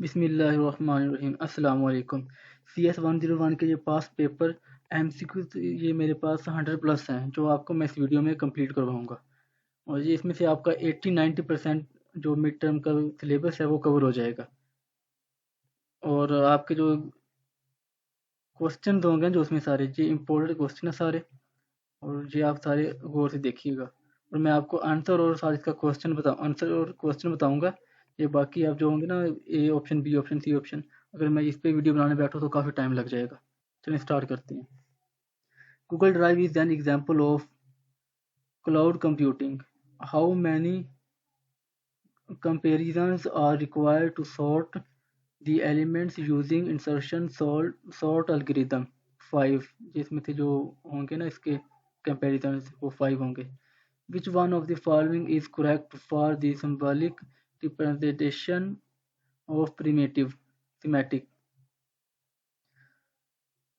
बिस्मिल्लाहिर्रहमानिर्रहीम अस्सलाम वालेकुम। CS 101 के ये पास पेपर MCQ ये मेरे पास 100+ हैं जो आपको मैं इस वीडियो में कंप्लीट करवाऊंगा। और ये इसमें से आपका 80-90% जो मिड टर्म का सिलेबस है वो कवर हो जाएगा। और आपके जो क्वेश्चन होंगे जो उसमें सारे ये इंपॉर्टेंट क्वेश्चन है सारे, और ये आप सारे गौर से देखिएगा। और मैं आपको आंसर और साथ इसका आंसर और क्वेश्चन बताऊंगा। ये बाकी आप जो होंगे ना, A option, B option, C option, अगर मैं इस पे वीडियो बनाने बैठूँ तो काफ़ी टाइम लग जाएगा। चलिए स्टार्ट करते हैं। Google drive is an example of cloud computing. How many comparisons are required to sort the elements using insertion sort algorithm? 5, जिसमें से जो होंगे ना इसके comparisons वो 5 होंगे। Which one of the following is correct for the symbolic representation of primitive thematic?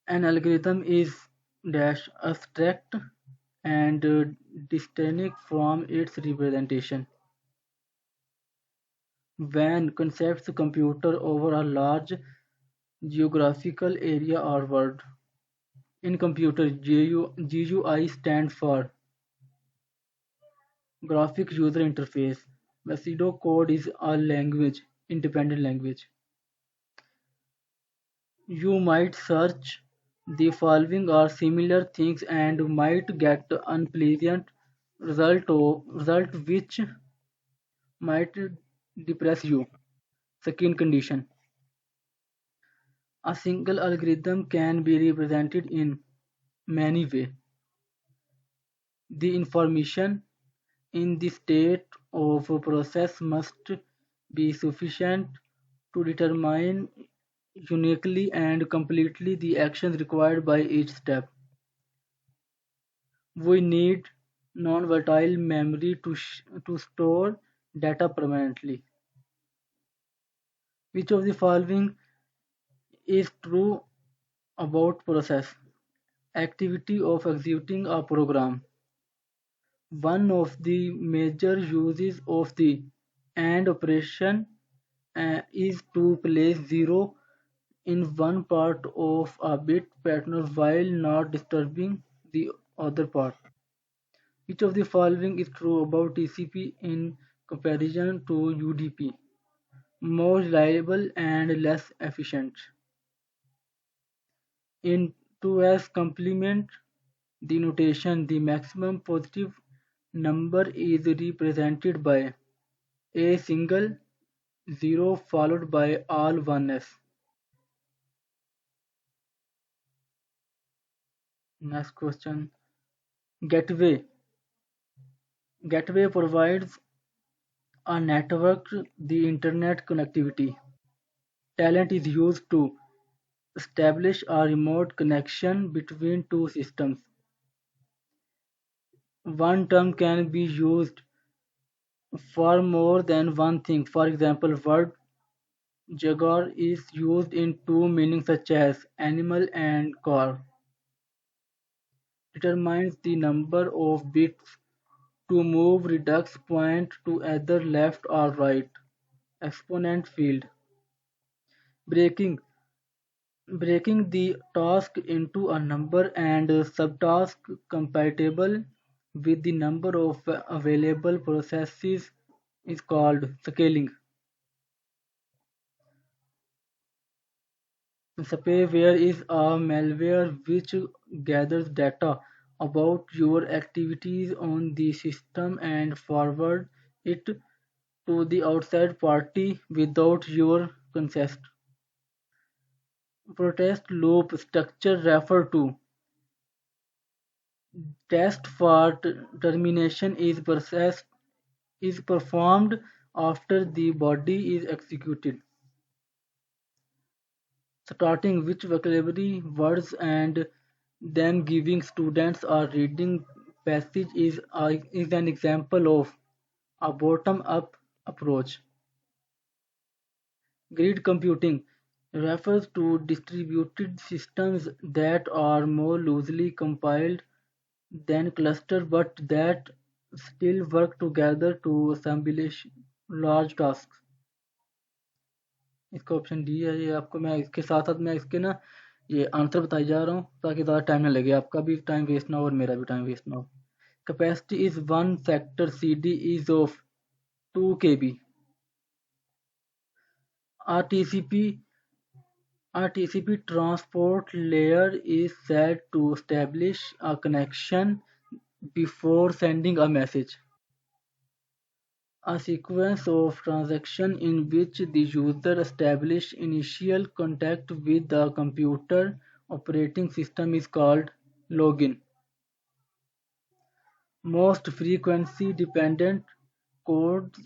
An algorithm is dash abstract and distinct from its representation. When concepts computer over a large geographical area or world. In computer, GUI stands for Graphic User Interface. Pseudocode is a language, independent language. You might search the following or similar things and might get unpleasant result which might depress you. Second condition. A single algorithm can be represented in many ways. The information in the state of a process must be sufficient to determine uniquely and completely the actions required by each step. We need non-volatile memory to store data permanently. Which of the following is true about process? Activity of executing a program. One of the major uses of the AND operation is to place zero in one part of a bit pattern while not disturbing the other part. Which of the following is true about TCP in comparison to UDP? More reliable and less efficient. In 2s complement the notation, the maximum positive number is represented by a single zero followed by all ones. Next question. Gateway. Gateway provides a network the internet connectivity. Talent is used to establish a remote connection between two systems. One term can be used for more than one thing. For example, word jaguar is used in two meanings such as animal and car. Determines the number of bits to move reduce point to either left or right. Exponent field. Breaking. Breaking the task into a number and subtask compatible with the number of available processes is called scaling. Spyware is a malware which gathers data about your activities on the system and forward it to the outside party without your consent. Protest loop structure refer to test for termination is performed after the body is executed. Starting which vocabulary words and then giving students a reading passage is an example of a bottom-up approach. Grid computing refers to distributed systems that are more loosely compiled than clusters but that still work together to accomplish large tasks. इसका option D है। ये आपको मैं इसके साथ साथ मैं इसके ना ये आंसर बताई जा रहा हूँ ताकि ज़्यादा टाइम ना लगे, आपका भी टाइम वेस्ट ना हो और मेरा भी टाइम वेस्ट ना हो। Capacity is one sector CD is of 2 kb. RTCP RTCP transport layer is said to establish a connection before sending a message. A sequence of transactions in which the user establishes initial contact with the computer operating system is called login. Most frequency-dependent codes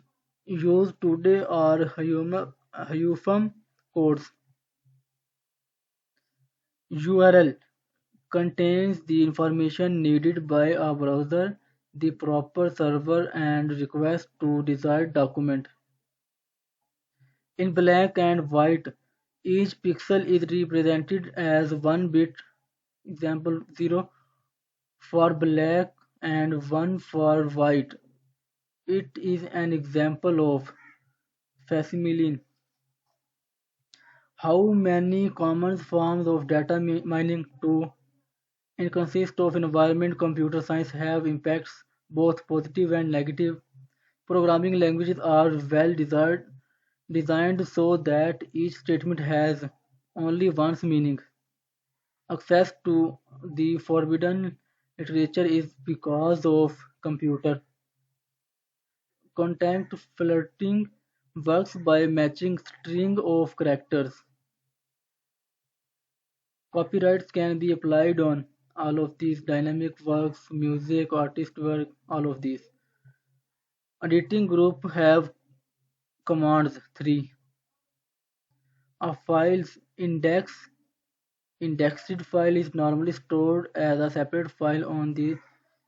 used today are Hyphen codes. URL contains the information needed by a browser, the proper server, and request to desired document. In black and white, each pixel is represented as one bit, example 0 for black and 1 for white. It is an example of facsimile. How many common forms of data mining to and consist of environment computer science have impacts both positive and negative. Programming languages are designed so that each statement has only one's meaning. Access to the forbidden literature is because of computer. Content flirting works by matching string of characters. Copyrights can be applied on all of these dynamic works, music, artist work, all of these. Editing group have commands 3. A file's indexed file is normally stored as a separate file on the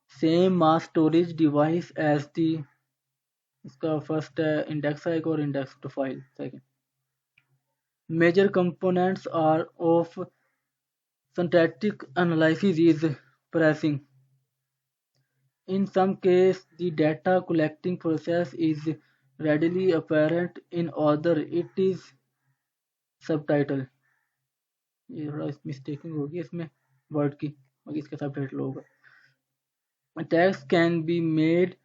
same mass storage device as the इसका first index आएगा और index to file second. Major components are of syntactic analysis is parsing. In some cases, the data collecting process is readily apparent; in other, it is subtitle. ये थोड़ा mistaking होगी इसमें word की, बाकी इसका subtitle होगा. Attacks can be made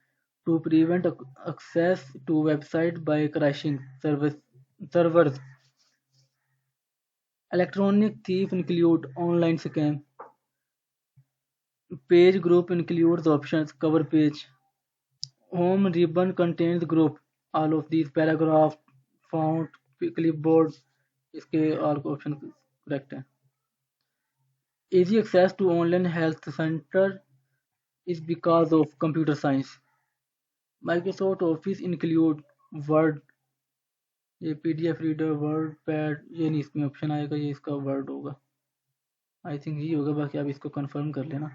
to prevent access to website by crashing servers. Electronic thieves include online scam. Page group includes options cover page. Home ribbon contains group. All of these paragraph, font, clipboard, इसके all option correct है. Easy access to online health center is because of computer science. Microsoft Office include Word, ये PDF reader, word pad, ये नहीं इसमें option आएगा, ये इसका word होगा. आई थिंक ये होगा, बाकी आप इसको कंफर्म कर लेना.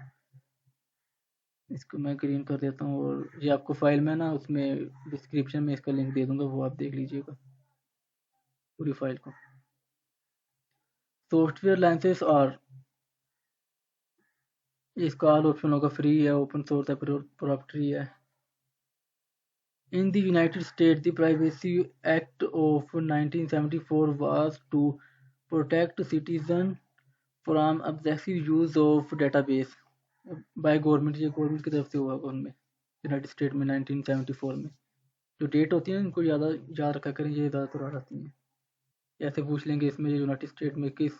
इसको मैं ग्रीन कर देता हूँ और ये आपको फाइल में ना उसमें डिस्क्रिप्शन में इसका लिंक दे दूंगा, वो आप देख लीजिएगा पूरी फाइल को. सॉफ्टवेयर लाइसेंस और इसका ऑल ऑप्शन होगा फ्री है, ओपन सोर्स है, प्रोप्राइटरी है. In the United States, the Privacy Act of 1974 was to protect citizens from excessive use of database by government. ये गवर्नमेंट की तरफ से हुआ उनमें यूनाइटेड स्टेट में 1974 में. जो डेट होती है इनको ज़्यादा याद रखा करें, ये ज़्यादातर आ जाती हैं. ऐसे पूछ लेंगे इसमें यूनाइटेड स्टेट में किस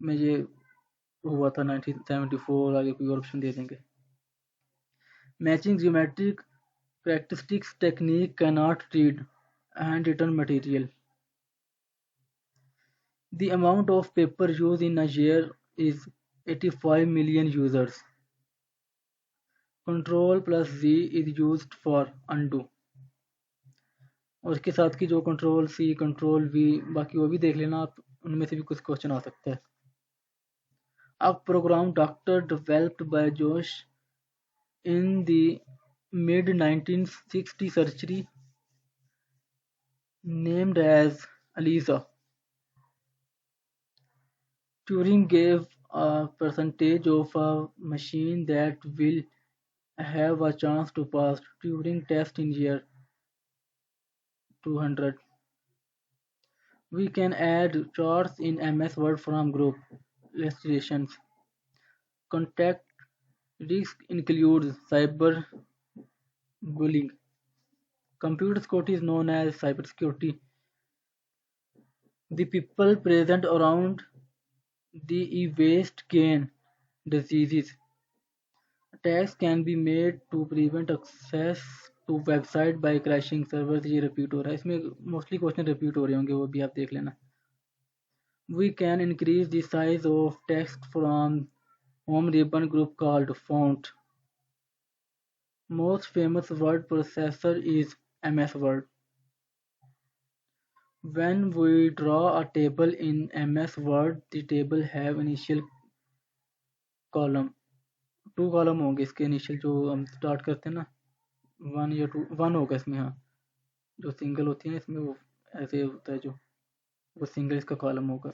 में ये हुआ था 1974, आगे कोई और ऑप्शन दे देंगे. Matching geometric characteristics technique cannot read handwritten material. The amount of paper used in a year is 85 million users. Control plus Z is used for undo. और इसके साथ की जो कंट्रोल सी, कंट्रोल वी, बाकी वो भी देख लेना आप, उनमें से भी कुछ क्वेश्चन आ सकता है. A program doctor developed by Josh in the mid 1960 century named as Eliza. Turing gave a percentage of a machine that will have a chance to pass Turing test in year 200. We can add charts in MS Word from group illustrations. Contact risk includes cyberbullying. Computer security is known as cybersecurity. The people present around the e-waste gain diseases. Attacks can be made to prevent access to website by crashing servers. ये repeat हो रहा है इसमें mostly question repeat हो रहे होंगे वो भी आप देख लेना. We can increase the size of text from home ribbon group called font. Most famous word processor is MS Word. When we draw a table in MS Word, the table have initial column. Two column होंगे इसके initial जो हम start करते हैं ना. One या to one होगा इसमें. हाँ, जो सिंगल होती है ना इसमें वो ऐसे होता है जो वो सिंगल इसका कॉलम होगा.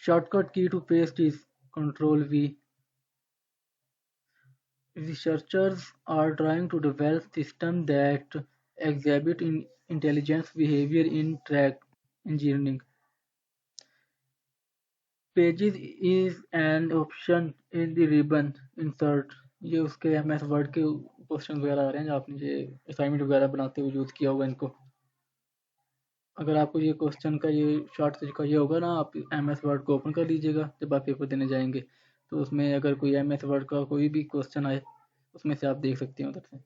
Shortcut key to paste is Control V. Researchers are trying to develop systems that exhibit intelligence behavior in track engineering. Pages is an option in the ribbon insert. ये उसके MS वर्ड के question वगैरह आ रहे हैं जो आपने ये assignment वगैरह बनाते हुए यूज़ किया होगा इनको. अगर आपको ये क्वेश्चन का ये शॉर्ट तरीका ये होगा ना, आप MS वर्ड को ओपन कर लीजिएगा जब आप पेपर देने जाएंगे, तो उसमें अगर कोई MS वर्ड का कोई भी क्वेश्चन आए उसमें से आप देख सकते हैं उधर से.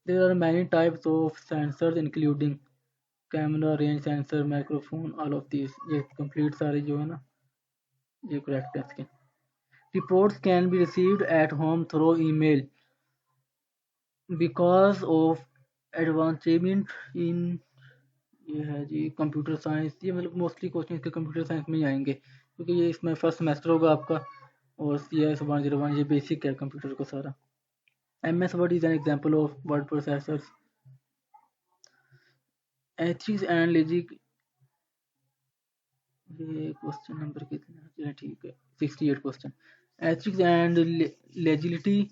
There are many types of sensors including camera, range sensor, microphone, all of these. ये कंप्लीट सारे जो है ना ये करेक्ट है इसके. Reports can be received at home through email because of advancement in ये है जी कंप्यूटर साइंस. ये मतलब मोस्टली क्वेश्चन इसके कंप्यूटर साइंस में ही आएंगे क्योंकि ये इसमें फर्स्ट सेमेस्टर होगा आपका और CS 101 ये बेसिक है कंप्यूटर को सारा. MS Word is an example of word processors. Ethics and logic. ये क्वेश्चन नंबर कितना है? चलिए ठीक है, 68 question. Ethics and legality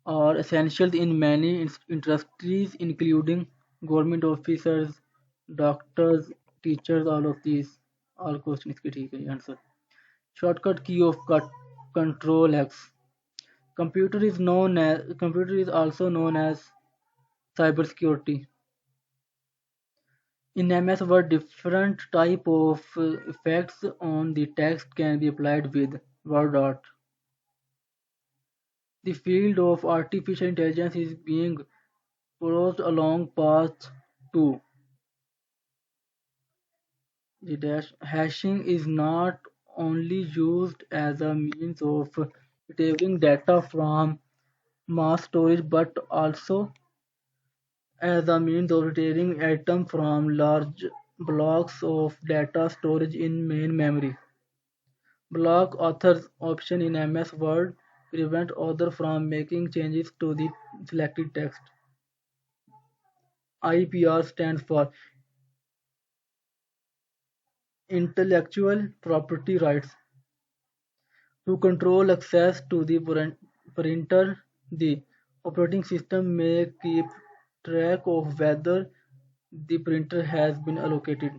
are essential in many industries including government officers, doctors, teachers, all of these. All question इसके ठीक है answer. Shortcut key of Control X. Computer is also known as cybersecurity. In MS Word, different type of effects on the text can be applied with word art. The field of artificial intelligence is being forged along path to. The hashing is not only used as a means of retrieving data from mass storage but also as a means of retrieving items from large blocks of data storage in main memory. Block authors option in MS Word prevent author from making changes to the selected text. IPR stands for Intellectual Property Rights. To control access to the printer, the operating system may keep track of whether the printer has been allocated.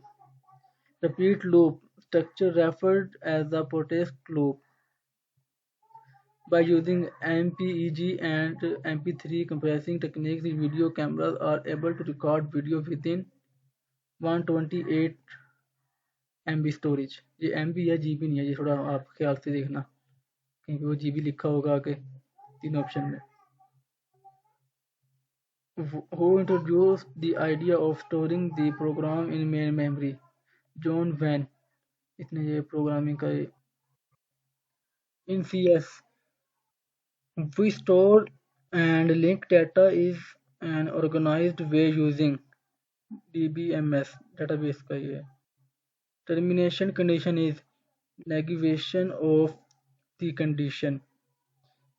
Repeat loop structure referred as the protest loop. By using MPEG and MP3 compressing techniques, the video cameras are able to record video within 128 MB storage. ये MB या GB नहीं है, ये थोड़ा आप ख्याल से देखना कहीं पे वो GB लिखा होगा आगे तीन ऑप्शन में. Who introduced the idea of storing the program in main memory? John Venn. इसने ये प्रोग्रामिंग का in CS. We store and link data is an organized way using DBMS database का ये है. Termination condition is negation of the condition.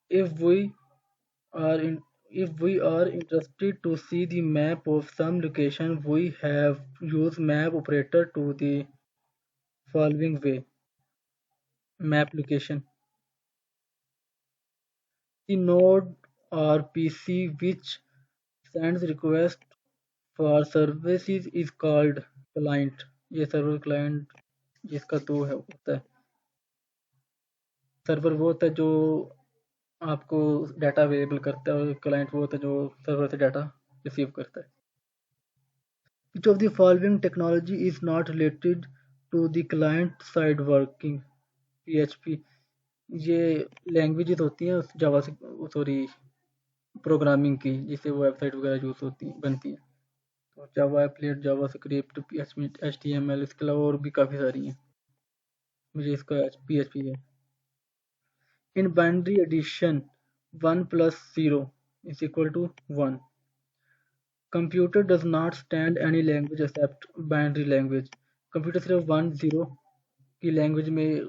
If we are in, if we are interested to see the map of some location, we have use map operator to the following way. Map location. The node or PC which sends request for services is called client. ये server client जिसका तो है होता है। Server वो होता है जो आपको डाटा अवेलेबल करता है, और क्लाइंट वो होता है जो सर्वर से डाटा रिसीव करता है। Which of the following technology is not related to the client side working? PHP। ये लैंग्वेजेस होती हैं जावा से, सॉरी, प्रोग्रामिंग की, जिससे वो वेबसाइट वगैरह यूज होती हैं बनती हैं। तो जावा एप्लेट, जावा स्क्रिप्ट, PHP, HTML, इसके अलावा और भी काफ़ी सारी हैं। मुझे इसका PHP है। In binary addition, 1 plus 0 is equal to 1. Computer does not stand any language except binary language. Computer सिर्फ 1 0 की लैंग्वेज में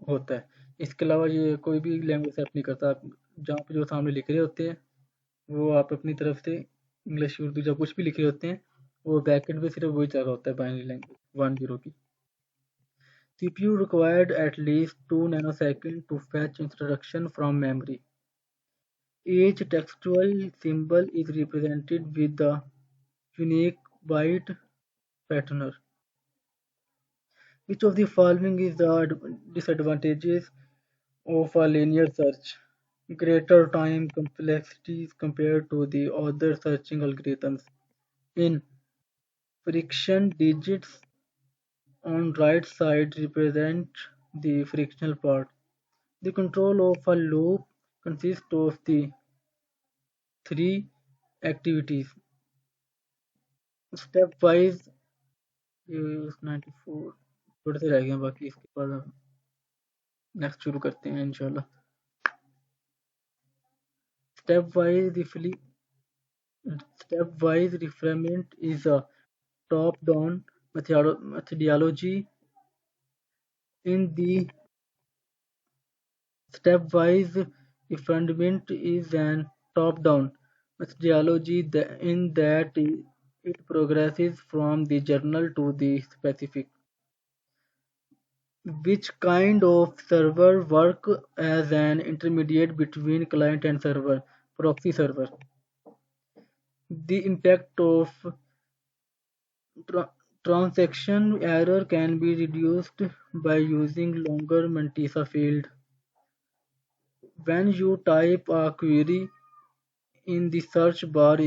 होता है, इसके अलावा ये कोई भी लैंग्वेज एक्सेप्ट नहीं करता। जहाँ पे जो सामने लिख रहे होते हैं वो आप अपनी तरफ से इंग्लिश उर्दू जब कुछ भी लिख रहे होते हैं वो बैकएंड पे सिर्फ वही चल रहा होता है, बाइनरी लैंग्वेज 1 0 की। CPU required at least 2 nanoseconds to fetch instruction from memory. Each textual symbol is represented with the unique byte patterner. Which of the following is the disadvantages of a linear search? Greater time complexities compared to the other searching algorithms. In friction, digits on right side represent the frictional part. The control of a loop consists of the three activities. Stepwise 94 थोड़े से रह गए हैं, बाकी इसके बाद हम next शुरू करते हैं इंशाल्लाह। Stepwise refinement is a top-down methodology. In the stepwise refinement is an top-down methodology in that it progresses from the general to the specific. Which kind of server work as an intermediate between client and server? Proxy server. The impact of transaction error can be reduced by using longer mantissa field. When you type a query in the search bar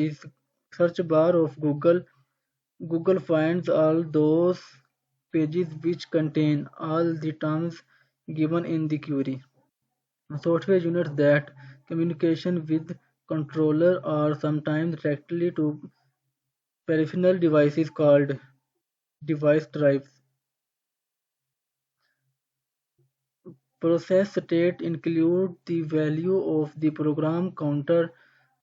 of Google, Google finds all those pages which contain all the terms given in the query. Software units that communication with controller are sometimes directly to peripheral devices called device drives. Process state include the value of the program counter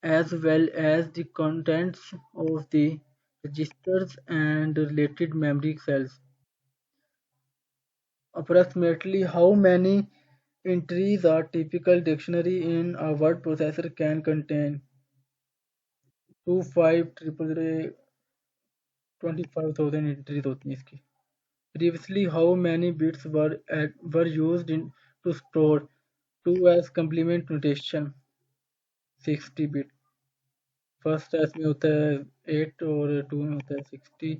as well as the contents of the registers and related memory cells. Approximately how many entries a typical dictionary in a word processor can contain? 25,000 entries होती हैं इसकी। Previously, how many bits were used to store 2 as complement notation? 60 bit। First S में होता है 8 और 2 में होता है 60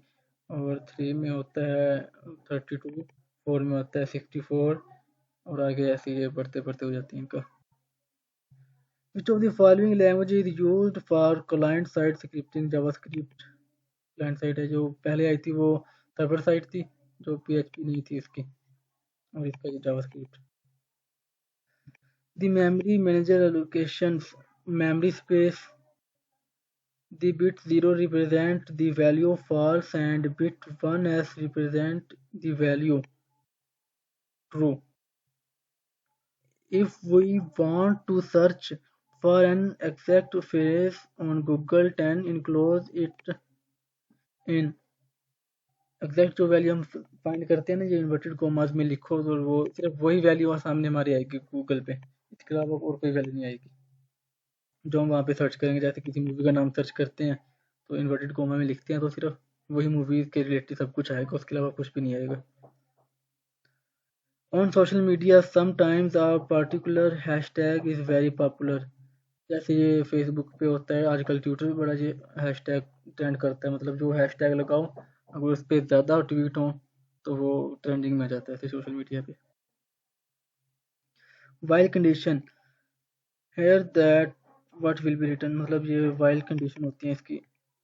और 3 में होता है 32, 4 में होता है 64 और आगे ऐसे ये बढ़ते बढ़ते हो जाती है इनका। Which of the following language is used for client side scripting? JavaScript client side है, जो पहले आई थी वो सर्वर साइड थी जो PHP नहीं थी इसकी, और इसका ये JavaScript। The memory manager allocations memory space. The bit 0 represent the value false and bit 1 as represent the value true. If we want to search for an exact phrase on Google 10 enclose it in exact जो value हम find करते हैं ना, ये inverted commas में लिखो तो वो सिर्फ वही वैल्यू सामने हमारी आएगी गूगल पे, इसके अलावा और कोई वैल्यू नहीं आएगी जो हम वहाँ पे सर्च करेंगे। जैसे किसी मूवी का नाम सर्च करते हैं तो इन्वर्टेड कॉमा में लिखते हैं तो सिर्फ वही मूवी के रिलेटेड सब कुछ आएगा, उसके अलावा कुछ भी नहीं आएगा। On social media sometimes a particular hashtag is very popular. जैसे ये फेसबुक पे होता है आजकल, ट्विटर पे बड़ा ये हैशटैग ट्रेंड करता है, मतलब जो हैशटैग लगाओ अगर उस पर ज़्यादा ट्वीट हो तो वो ट्रेंडिंग में आ जाता है ऐसे सोशल मीडिया पे। While condition here that what will be written, मतलब ये वाइल कंडीशन होती है इसकी,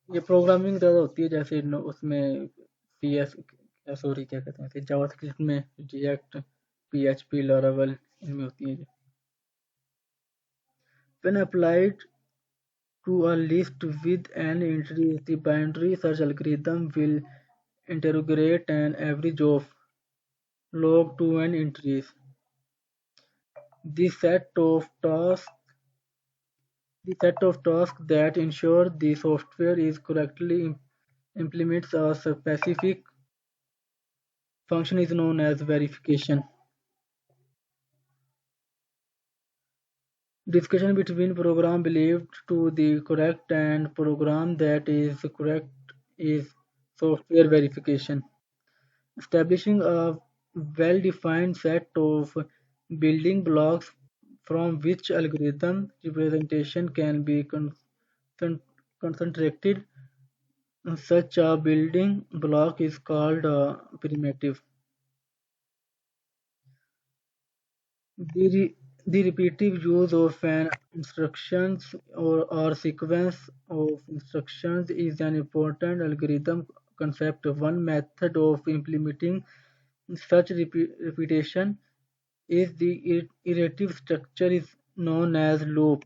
ये प्रोग्रामिंग ज़्यादा होती है, जैसे उसमें पी एस, सॉरी क्या कहते हैं इसे, जावास्क्रिप्ट में रिएक्ट, PHP, लारावेल, इनमें होती है ये। When applied to a list with an entry, the binary search algorithm will interrogate an average of log to n entries. The set of tasks the set of tasks that ensure the software is correctly implements a specific function is known as verification. Discussion between program believed to be correct and program that is correct is software verification. Establishing a well-defined set of building blocks from which algorithm representation can be concentrated. Such a building block is called a primitive. The, the repetitive use of an instructions or sequence of instructions is an important algorithm concept. One method of implementing such repetition is the iterative structure is known as loop.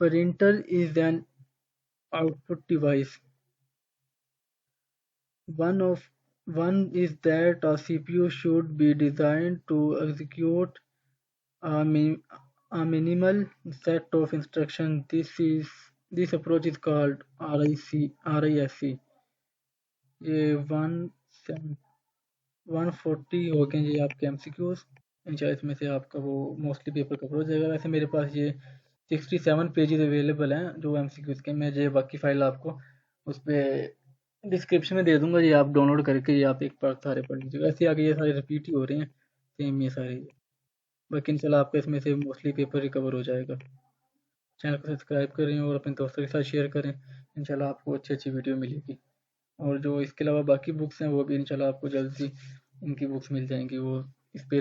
Printer is an output device. One of one is that a CPU should be designed to execute a, a minimal set of instructions. This approach is called RISC. ये 140 हो गए ये आपके MCQs। इंशाल्लाह इसमें से आपका वो मोस्टली पेपर कवर हो जाएगा। वैसे मेरे पास ये 67 पेजेस अवेलेबल हैं जो MCQs के। मैं ये बाकी फाइल आपको उस पर डिस्क्रिप्शन में दे दूंगा, ये आप डाउनलोड करके ये आप एक बार सारे पढ़ लीजिएगा। ऐसे आगे ये सारे रिपीट ही हो रहे हैं, सेम ये सारे। बाकी इंशाल्लाह आपका इसमें से मोस्टली पेपर रिकवर हो जाएगा। चैनल को सब्सक्राइब करें और अपने दोस्तों के साथ शेयर करें। इंशाल्लाह आपको अच्छी अच्छी वीडियो मिलेगी। और जो इसके अलावा बाकी बुक्स हैं वो भी इंशाल्लाह आपको जल्द ही इनकी बुक्स मिल जाएंगी। वो इस पे